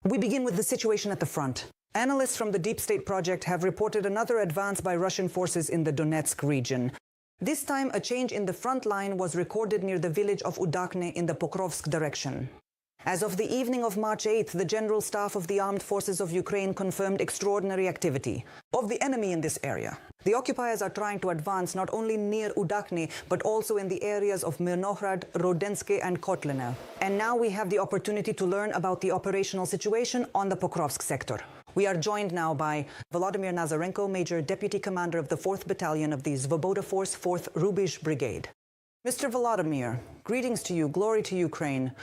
We begin with the situation at the front. Analysts from the Deep State Project have reported another advance by Russian forces in the Donetsk region. This time, a change in the front line was recorded near the village of Udakne in the Pokrovsk direction. As of the evening of March 8th, the General Staff of the Armed Forces of Ukraine confirmed extraordinary activity of the enemy in this area. The occupiers are trying to advance not only near Udakne, but also in the areas of Mirnohrad, Rodenske and Kotlina. And now we have the opportunity to learn about the operational situation on the Pokrovsk sector. We are joined now by Volodymyr Nazarenko, Major Deputy Commander of the 4th Battalion of the Svoboda Force 4th Rubish Brigade. Mr. Volodymyr, greetings to you, glory to Ukraine.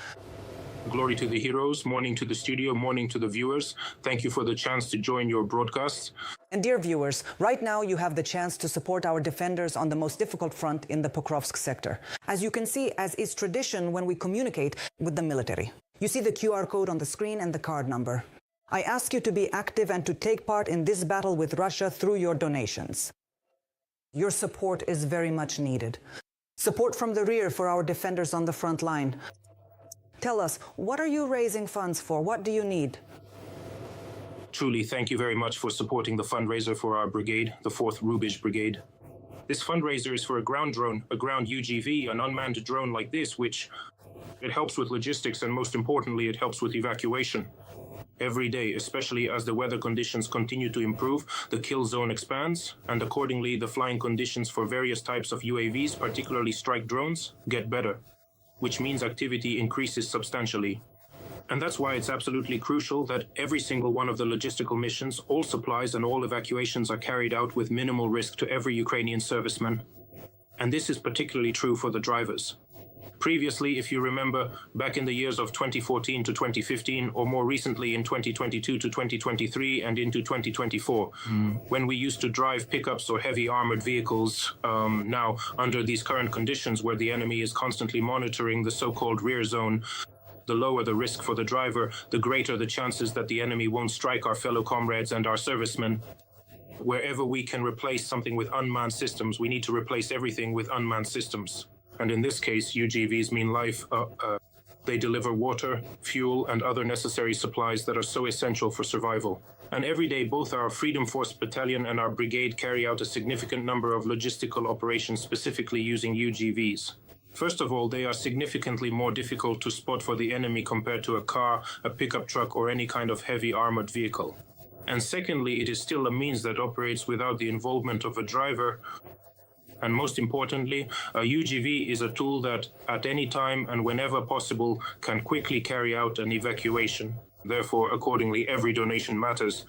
Glory to the heroes, morning to the studio, morning to the viewers. Thank you for the chance to join your broadcast. And dear viewers, right now you have the chance to support our defenders on the most difficult front in the Pokrovsk sector. As you can see, as is tradition when we communicate with the military. You see the QR code on the screen and the card number. I ask you to be active and to take part in this battle with Russia through your donations. Your support is very much needed. Support from the rear for our defenders on the front line. Tell us, what are you raising funds for? What do you need? Truly, thank you very much for supporting the fundraiser for our brigade, the 4th Rubish Brigade. This fundraiser is for a ground drone, a ground UGV, an unmanned drone like this, which it helps with logistics and most importantly, it helps with evacuation. Every day, especially as the weather conditions continue to improve, the kill zone expands, and accordingly, the flying conditions for various types of UAVs, particularly strike drones, get better, which means activity increases substantially. And that's why it's absolutely crucial that every single one of the logistical missions, all supplies and all evacuations are carried out with minimal risk to every Ukrainian serviceman. And this is particularly true for the drivers. Previously, if you remember, back in the years of 2014 to 2015, or more recently in 2022 to 2023 and into 2024, when we used to drive pickups or heavy armored vehicles, now under these current conditions where the enemy is constantly monitoring the so-called rear zone, the lower the risk for the driver, the greater the chances that the enemy won't strike our fellow comrades and our servicemen. Wherever we can replace something with unmanned systems, we need to replace everything with unmanned systems. And in this case, UGVs mean life. They deliver water, fuel, and other necessary supplies that are so essential for survival. And every day, both our Freedom Force Battalion and our brigade carry out a significant number of logistical operations specifically using UGVs. First of all, they are significantly more difficult to spot for the enemy compared to a car, a pickup truck, or any kind of heavy armored vehicle. And secondly, it is still a means that operates without the involvement of a driver. And most importantly, a UGV is a tool that at any time and whenever possible can quickly carry out an evacuation. Therefore, accordingly, every donation matters.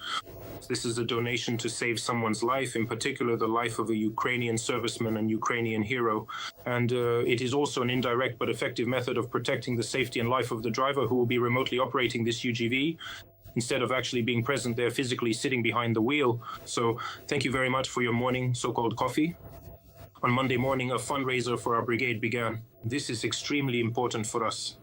This is a donation to save someone's life, in particular the life of a Ukrainian serviceman and Ukrainian hero. And it is also an indirect but effective method of protecting the safety and life of the driver who will be remotely operating this UGV, instead of actually being present there physically sitting behind the wheel. So thank you very much for your morning so-called coffee. On Monday morning, a fundraiser for our brigade began. This is extremely important for us.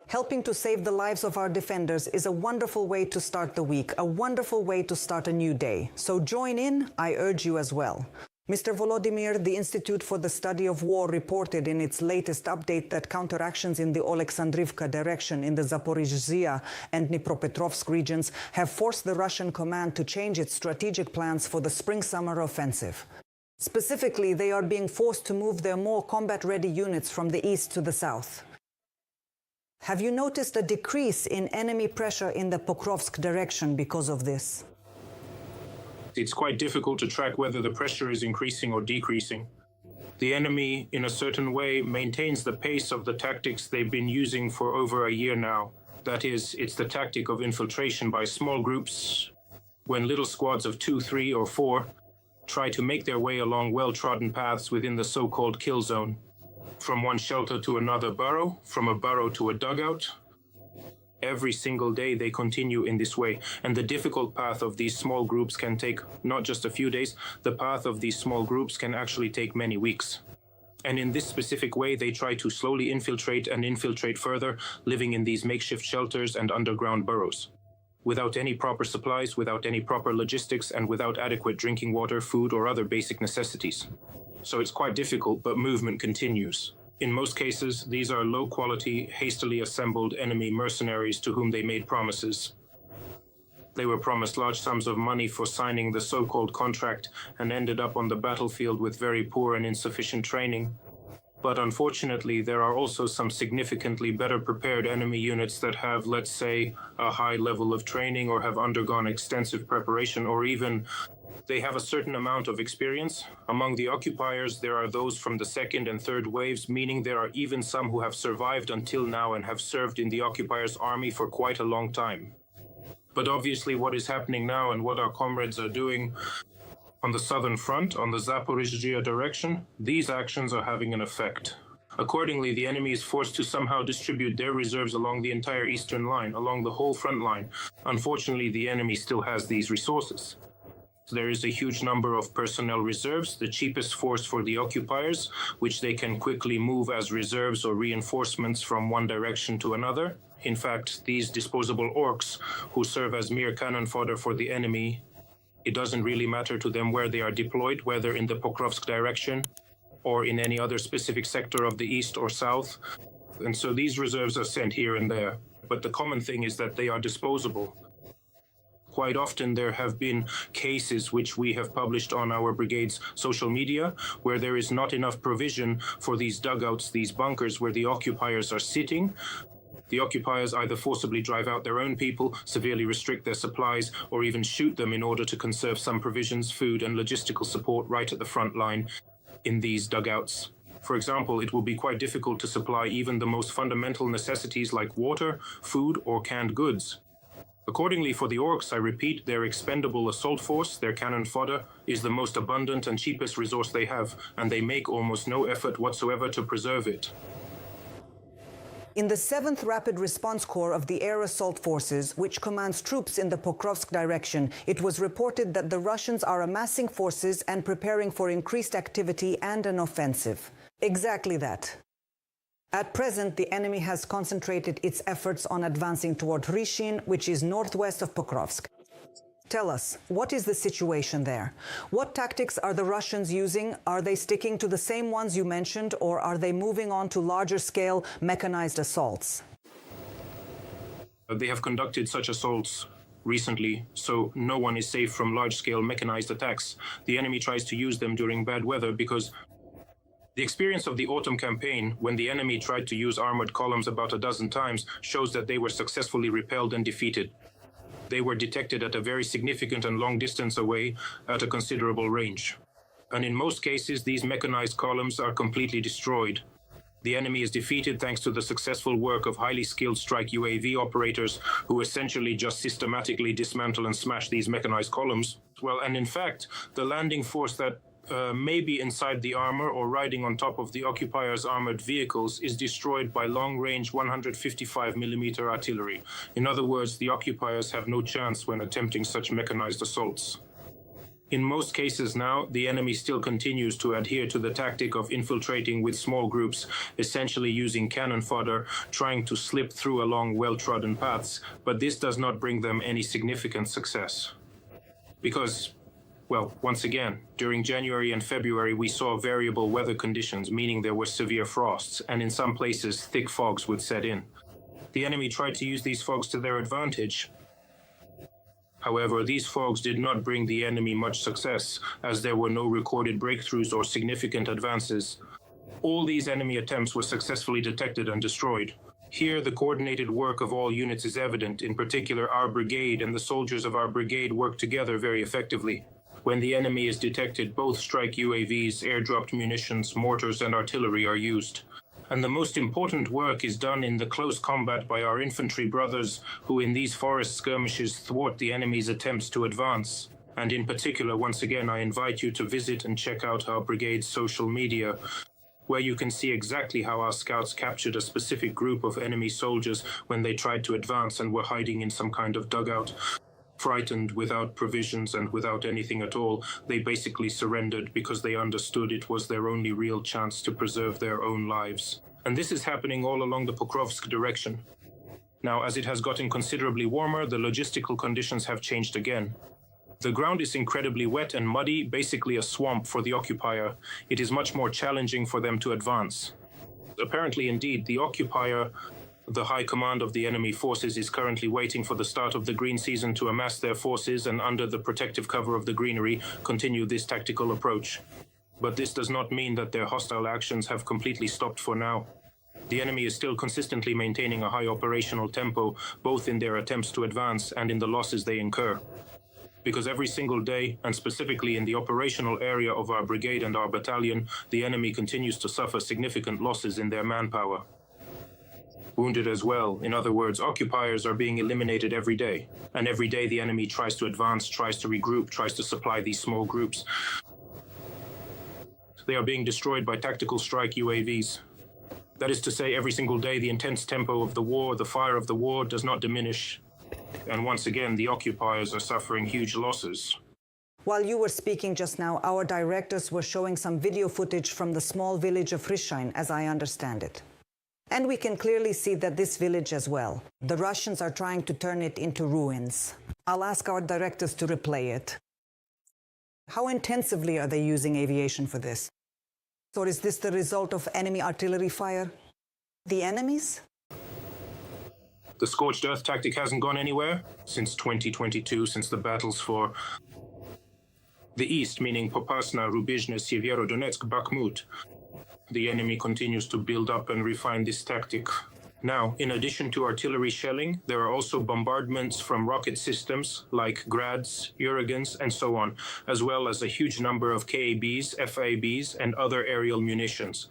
Helping to save the lives of our defenders is a wonderful way to start the week, a wonderful way to start a new day. So join in, I urge you as well. Mr. Volodymyr, the Institute for the Study of War reported in its latest update that counteractions in the Oleksandrivka direction in the Zaporizhzhia and Dnipropetrovsk regions have forced the Russian command to change its strategic plans for the spring-summer offensive. Specifically, they are being forced to move their more combat-ready units from the east to the south. Have you noticed a decrease in enemy pressure in the Pokrovsk direction because of this? It's quite difficult to track whether the pressure is increasing or decreasing. The enemy, in a certain way, maintains the pace of the tactics they've been using for over a year now. That is, it's the tactic of infiltration by small groups, when little squads of 2, 3, or 4 try to make their way along well-trodden paths within the so-called kill zone. From one shelter to another burrow, from a burrow to a dugout. Every single day they continue in this way, and the difficult path of these small groups can take not just a few days, the path of these small groups can actually take many weeks. And in this specific way, they try to slowly infiltrate and infiltrate further, living in these makeshift shelters and underground burrows. Without any proper supplies, without any proper logistics, and without adequate drinking water, food, or other basic necessities. So it's quite difficult, but movement continues. In most cases, these are low-quality, hastily assembled enemy mercenaries to whom they made promises. They were promised large sums of money for signing the so-called contract and ended up on the battlefield with very poor and insufficient training. But unfortunately, there are also some significantly better prepared enemy units that have, let's say, a high level of training or have undergone extensive preparation, or even they have a certain amount of experience. Among the occupiers, there are those from the second and third waves, meaning there are even some who have survived until now and have served in the occupiers' army for quite a long time. But obviously what is happening now and what our comrades are doing on the southern front, on the Zaporizhzhia direction, these actions are having an effect. Accordingly, the enemy is forced to somehow distribute their reserves along the entire eastern line, along the whole front line. Unfortunately, the enemy still has these resources. There is a huge number of personnel reserves, the cheapest force for the occupiers, which they can quickly move as reserves or reinforcements from one direction to another. In fact, these disposable orcs, who serve as mere cannon fodder for the enemy, it doesn't really matter to them where they are deployed, whether in the Pokrovsk direction or in any other specific sector of the east or south. And so these reserves are sent here and there. But the common thing is that they are disposable. Quite often there have been cases which we have published on our brigade's social media where there is not enough provision for these dugouts, these bunkers where the occupiers are sitting. The occupiers either forcibly drive out their own people, severely restrict their supplies, or even shoot them in order to conserve some provisions, food, and logistical support right at the front line in these dugouts. For example, it will be quite difficult to supply even the most fundamental necessities like water, food, or canned goods. Accordingly, for the orcs, I repeat, their expendable assault force, their cannon fodder, is the most abundant and cheapest resource they have, and they make almost no effort whatsoever to preserve it. In the 7th Rapid Response Corps of the Air Assault Forces, which commands troops in the Pokrovsk direction, it was reported that the Russians are amassing forces and preparing for increased activity and an offensive. Exactly that. At present, the enemy has concentrated its efforts on advancing toward Hrishin, which is northwest of Pokrovsk. Tell us, what is the situation there? What tactics are the Russians using? Are they sticking to the same ones you mentioned, or are they moving on to larger-scale mechanized assaults? They have conducted such assaults recently, so no one is safe from large-scale mechanized attacks. The enemy tries to use them during bad weather because the experience of the autumn campaign, when the enemy tried to use armored columns about a dozen times, shows that they were successfully repelled and defeated. They were detected at a very significant and long distance away at a considerable range. And in most cases, these mechanized columns are completely destroyed. The enemy is defeated thanks to the successful work of highly skilled strike UAV operators who essentially just systematically dismantle and smash these mechanized columns. Well, and in fact, the landing force that may be inside the armor or riding on top of the occupiers' armored vehicles is destroyed by long-range 155mm artillery. In other words, the occupiers have no chance when attempting such mechanized assaults. In most cases now, the enemy still continues to adhere to the tactic of infiltrating with small groups, essentially using cannon fodder, trying to slip through along well-trodden paths, but this does not bring them any significant success. Because, well, once again, during January and February, we saw variable weather conditions, meaning there were severe frosts, and in some places, thick fogs would set in. The enemy tried to use these fogs to their advantage. However, these fogs did not bring the enemy much success, as there were no recorded breakthroughs or significant advances. All these enemy attempts were successfully detected and destroyed. Here, the coordinated work of all units is evident. In particular, our brigade and the soldiers of our brigade work together very effectively. When the enemy is detected, both strike UAVs, airdropped munitions, mortars, and artillery are used. And the most important work is done in the close combat by our infantry brothers, who in these forest skirmishes thwart the enemy's attempts to advance. And in particular, once again, I invite you to visit and check out our brigade's social media, where you can see exactly how our scouts captured a specific group of enemy soldiers when they tried to advance and were hiding in some kind of dugout. Frightened, without provisions and without anything at all, they basically surrendered because they understood it was their only real chance to preserve their own lives. And this is happening all along the Pokrovsk direction. Now, as it has gotten considerably warmer, the logistical conditions have changed again. The ground is incredibly wet and muddy, basically a swamp for the occupier. It is much more challenging for them to advance. Apparently, indeed, the occupier The high command of the enemy forces is currently waiting for the start of the green season to amass their forces and, under the protective cover of the greenery, continue this tactical approach. But this does not mean that their hostile actions have completely stopped for now. The enemy is still consistently maintaining a high operational tempo, both in their attempts to advance and in the losses they incur. Because every single day, and specifically in the operational area of our brigade and our battalion, the enemy continues to suffer significant losses in their manpower. Wounded as well. In other words, occupiers are being eliminated every day. And every day the enemy tries to advance, tries to regroup, tries to supply these small groups. They are being destroyed by tactical strike UAVs. That is to say, every single day the intense tempo of the war, the fire of the war, does not diminish. And once again, the occupiers are suffering huge losses. While you were speaking just now, our directors were showing some video footage from the small village of Ryshain, as I understand it. And we can clearly see that this village as well. The Russians are trying to turn it into ruins. I'll ask our directors to replay it. How intensively are they using aviation for this? Or is this the result of enemy artillery fire? The enemies? The scorched earth tactic hasn't gone anywhere since 2022, since the battles for the east, meaning Popasna, Rubizhne, Severodonetsk, Bakhmut. The enemy continues to build up and refine this tactic. Now, in addition to artillery shelling, there are also bombardments from rocket systems like Grads, Uragans, and so on, as well as a huge number of KABs, FABs, and other aerial munitions.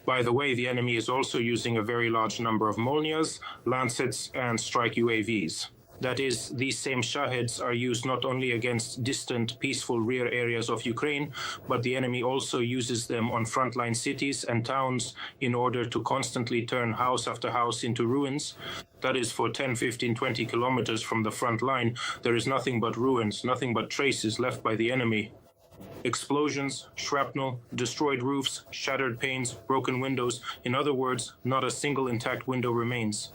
By the way, the enemy is also using a very large number of Molnias, Lancets, and strike UAVs. That is, these same Shaheds are used not only against distant, peaceful rear areas of Ukraine, but the enemy also uses them on frontline cities and towns in order to constantly turn house after house into ruins. That is, for 10, 15, 20 kilometers from the front line, there is nothing but ruins, nothing but traces left by the enemy. Explosions, shrapnel, destroyed roofs, shattered panes, broken windows. In other words, not a single intact window remains.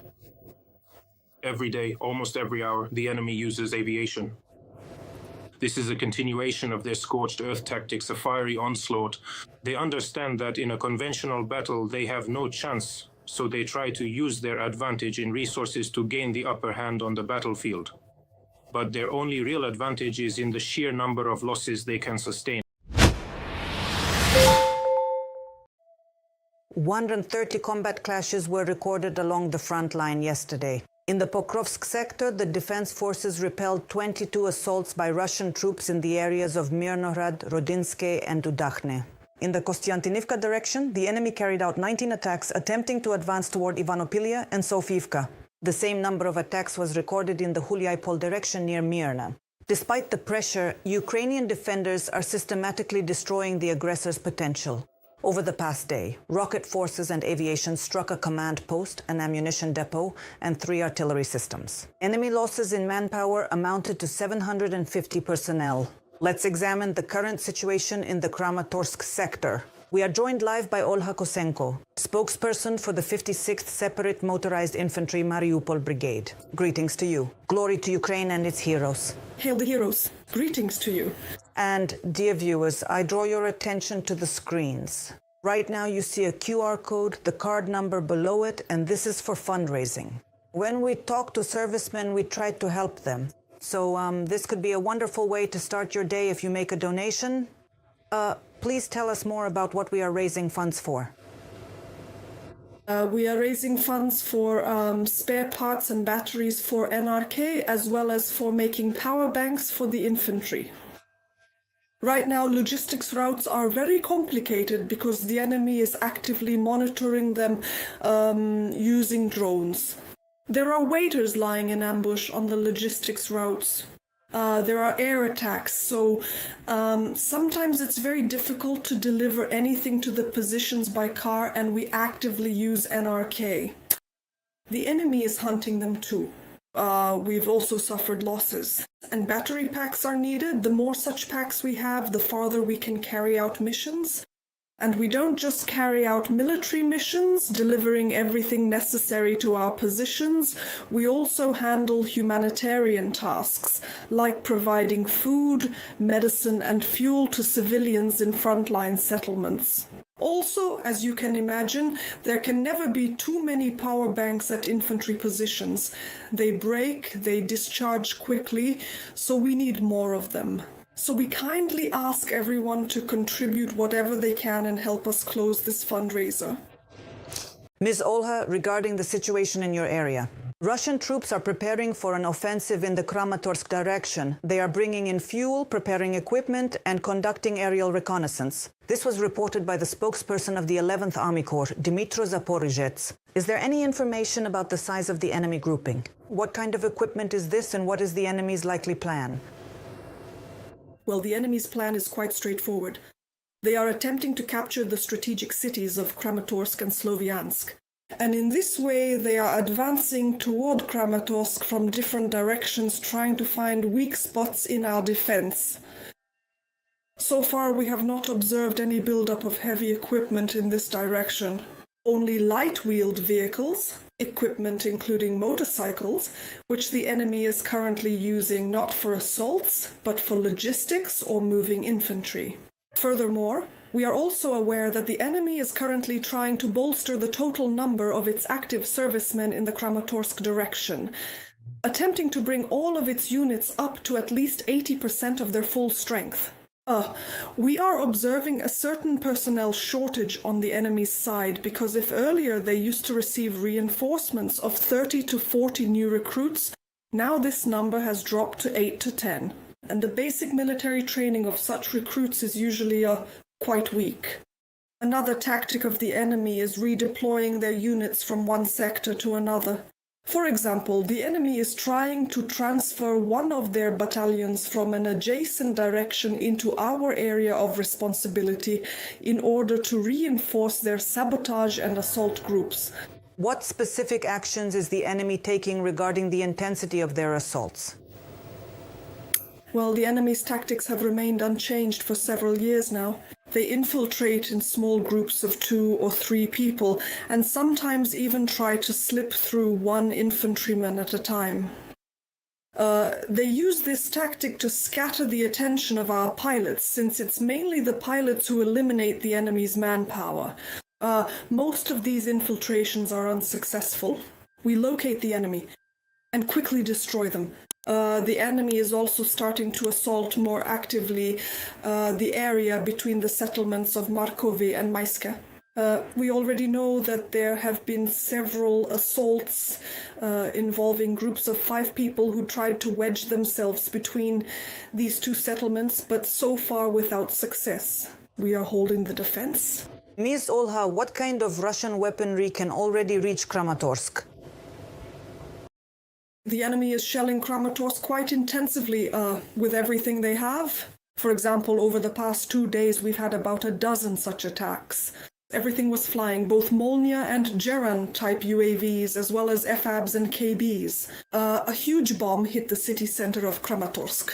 Every day, almost every hour, the enemy uses aviation. This is a continuation of their scorched earth tactics, a fiery onslaught. They understand that in a conventional battle they have no chance, so they try to use their advantage in resources to gain the upper hand on the battlefield. But their only real advantage is in the sheer number of losses they can sustain. 130 combat clashes were recorded along the front line yesterday. In the Pokrovsk sector, the defense forces repelled 22 assaults by Russian troops in the areas of Mirnorad, Rodinske, and Udakhne. In the Kostiantynivka direction, the enemy carried out 19 attacks, attempting to advance toward Ivanopilia and Sofivka. The same number of attacks was recorded in the Hulyai-Pol direction near Mirna. Despite the pressure, Ukrainian defenders are systematically destroying the aggressor's potential. Over the past day, rocket forces and aviation struck a command post, an ammunition depot, and 3 artillery systems. Enemy losses in manpower amounted to 750 personnel. Let's examine the current situation in the Kramatorsk sector. We are joined live by Olha Kosenko, spokesperson for the 56th Separate Motorized Infantry Mariupol Brigade. Greetings to you. Glory to Ukraine and its heroes. Hail the heroes. Greetings to you. And, dear viewers, I draw your attention to the screens. Right now you see a QR code, the card number below it, and this is for fundraising. When we talk to servicemen, we try to help them. So this could be a wonderful way to start your day if you make a donation. Please tell us more about what we are raising funds for. We are raising funds for spare parts and batteries for NRK, as well as for making power banks for the infantry. Right now, logistics routes are very complicated because the enemy is actively monitoring them using drones. There are waiters lying in ambush on the logistics routes. There are air attacks, so sometimes it's very difficult to deliver anything to the positions by car, and we actively use NRK. The enemy is hunting them too. We've also suffered losses. And battery packs are needed. The more such packs we have, the farther we can carry out missions. And we don't just carry out military missions, delivering everything necessary to our positions. We also handle humanitarian tasks, like providing food, medicine, and fuel to civilians in frontline settlements. Also, as you can imagine, there can never be too many power banks at infantry positions. They break, they discharge quickly, so we need more of them. So we kindly ask everyone to contribute whatever they can and help us close this fundraiser. Ms. Olha, regarding the situation in your area. Russian troops are preparing for an offensive in the Kramatorsk direction. They are bringing in fuel, preparing equipment, and conducting aerial reconnaissance. This was reported by the spokesperson of the 11th Army Corps, Dmytro Zaporizhets. Is there any information about the size of the enemy grouping? What kind of equipment is this, and what is the enemy's likely plan? Well, the enemy's plan is quite straightforward. They are attempting to capture the strategic cities of Kramatorsk and Sloviansk. And in this way, they are advancing toward Kramatorsk from different directions, trying to find weak spots in our defense. So far, we have not observed any buildup of heavy equipment in this direction. Only light-wheeled vehicles, equipment including motorcycles, which the enemy is currently using not for assaults, but for logistics or moving infantry. Furthermore, we are also aware that the enemy is currently trying to bolster the total number of its active servicemen in the Kramatorsk direction, attempting to bring all of its units up to at least 80% of their full strength. We are observing a certain personnel shortage on the enemy's side, because if earlier they used to receive reinforcements of 30 to 40 new recruits, now this number has dropped to 8 to 10. And the basic military training of such recruits is usually quite weak. Another tactic of the enemy is redeploying their units from one sector to another. For example, the enemy is trying to transfer one of their battalions from an adjacent direction into our area of responsibility in order to reinforce their sabotage and assault groups. What specific actions is the enemy taking regarding the intensity of their assaults? Well, the enemy's tactics have remained unchanged for several years now. They infiltrate in small groups of 2 or 3 people, and sometimes even try to slip through one infantryman at a time. They use this tactic to scatter the attention of our pilots, since it's mainly the pilots who eliminate the enemy's manpower. Most of these infiltrations are unsuccessful. We locate the enemy and quickly destroy them. The enemy is also starting to assault more actively the area between the settlements of Markovi and Maiska. We already know that there have been several assaults involving groups of 5 people who tried to wedge themselves between these two settlements, but so far without success. We are holding the defense. Ms. Olha, what kind of Russian weaponry can already reach Kramatorsk? The enemy is shelling Kramatorsk quite intensively with everything they have. For example, over the past 2 days, we've had about a dozen such attacks. Everything was flying, both Molnia and Geran-type UAVs, as well as FABs and KBs. A huge bomb hit the city center of Kramatorsk.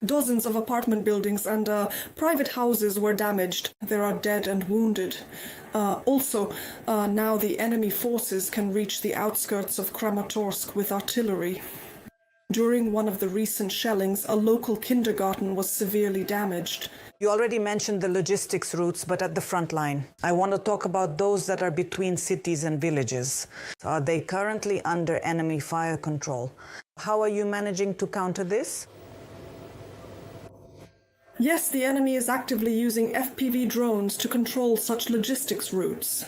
Dozens of apartment buildings and private houses were damaged. There are dead and wounded. Also, now the enemy forces can reach the outskirts of Kramatorsk with artillery. During one of the recent shellings, a local kindergarten was severely damaged. You already mentioned the logistics routes, but at the front line. I want to talk about those that are between cities and villages. Are they currently under enemy fire control? How are you managing to counter this? Yes, the enemy is actively using FPV drones to control such logistics routes.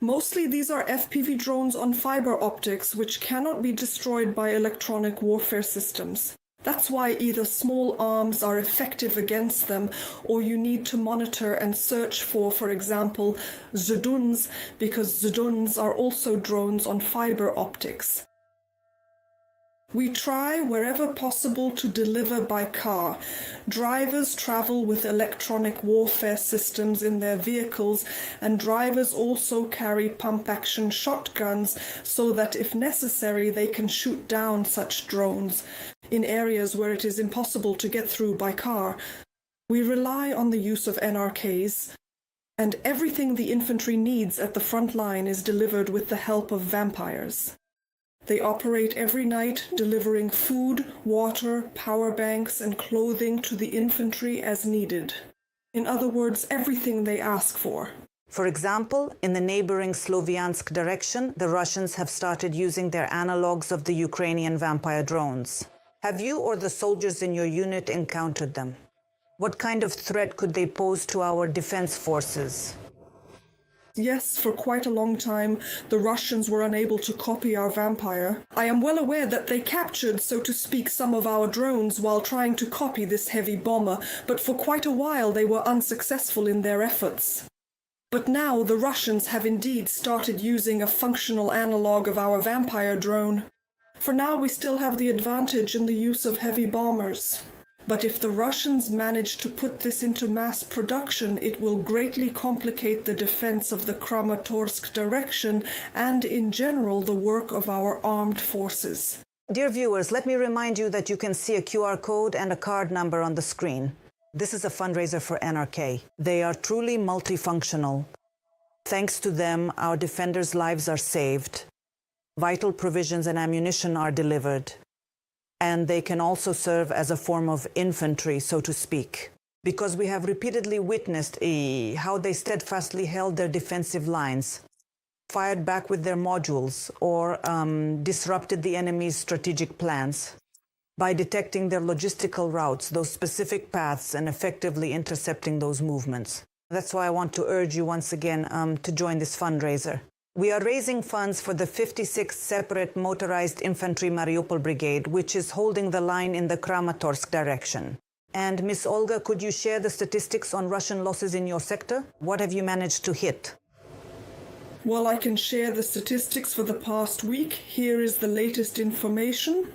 Mostly these are FPV drones on fiber optics, which cannot be destroyed by electronic warfare systems. That's why either small arms are effective against them, or you need to monitor and search for example, Zduns, because Zduns are also drones on fiber optics. We try wherever possible to deliver by car. Drivers travel with electronic warfare systems in their vehicles, and drivers also carry pump-action shotguns so that if necessary they can shoot down such drones in areas where it is impossible to get through by car. We rely on the use of NRKs, and everything the infantry needs at the front line is delivered with the help of vampires. They operate every night, delivering food, water, power banks, and clothing to the infantry as needed. In other words, everything they ask for. For example, in the neighboring Sloviansk direction, the Russians have started using their analogs of the Ukrainian vampire drones. Have you or the soldiers in your unit encountered them? What kind of threat could they pose to our defense forces? Yes, for quite a long time, the Russians were unable to copy our vampire. I am well aware that they captured, so to speak, some of our drones while trying to copy this heavy bomber, but for quite a while they were unsuccessful in their efforts. But now the Russians have indeed started using a functional analog of our vampire drone. For now we still have the advantage in the use of heavy bombers. But if the Russians manage to put this into mass production, it will greatly complicate the defense of the Kramatorsk direction and, in general, the work of our armed forces. Dear viewers, let me remind you that you can see a QR code and a card number on the screen. This is a fundraiser for NRK. They are truly multifunctional. Thanks to them, our defenders' lives are saved. Vital provisions and ammunition are delivered. And they can also serve as a form of infantry, so to speak, because we have repeatedly witnessed how they steadfastly held their defensive lines, fired back with their modules, or disrupted the enemy's strategic plans by detecting their logistical routes, those specific paths, and effectively intercepting those movements. That's why I want to urge you once again to join this fundraiser. We are raising funds for the 56th Separate Motorized Infantry Mariupol Brigade, which is holding the line in the Kramatorsk direction. And Miss Olga, could you share the statistics on Russian losses in your sector? What have you managed to hit? Well, I can share the statistics for the past week. Here is the latest information.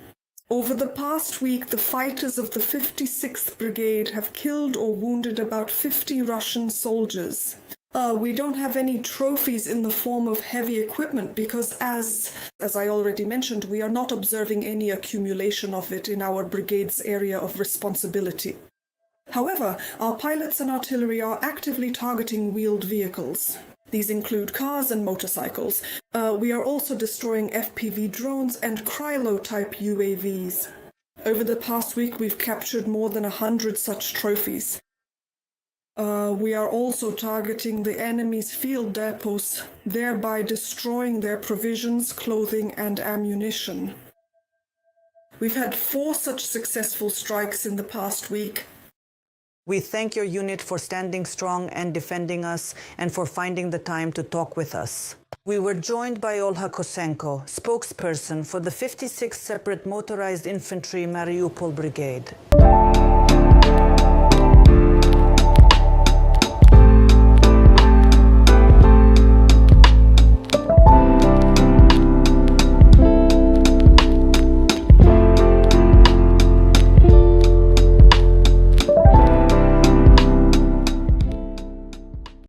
Over the past week, the fighters of the 56th Brigade have killed or wounded about 50 Russian soldiers. We don't have any trophies in the form of heavy equipment because, as I already mentioned, we are not observing any accumulation of it in our brigade's area of responsibility. However, our pilots and artillery are actively targeting wheeled vehicles. These include cars and motorcycles. We are also destroying FPV drones and Krylo-type UAVs. Over the past week, we've captured more than 100 such trophies. We are also targeting the enemy's field depots, thereby destroying their provisions, clothing, and ammunition. We've had 4 such successful strikes in the past week. We thank your unit for standing strong and defending us and for finding the time to talk with us. We were joined by Olha Kosenko, spokesperson for the 56th Separate Motorized Infantry Mariupol Brigade.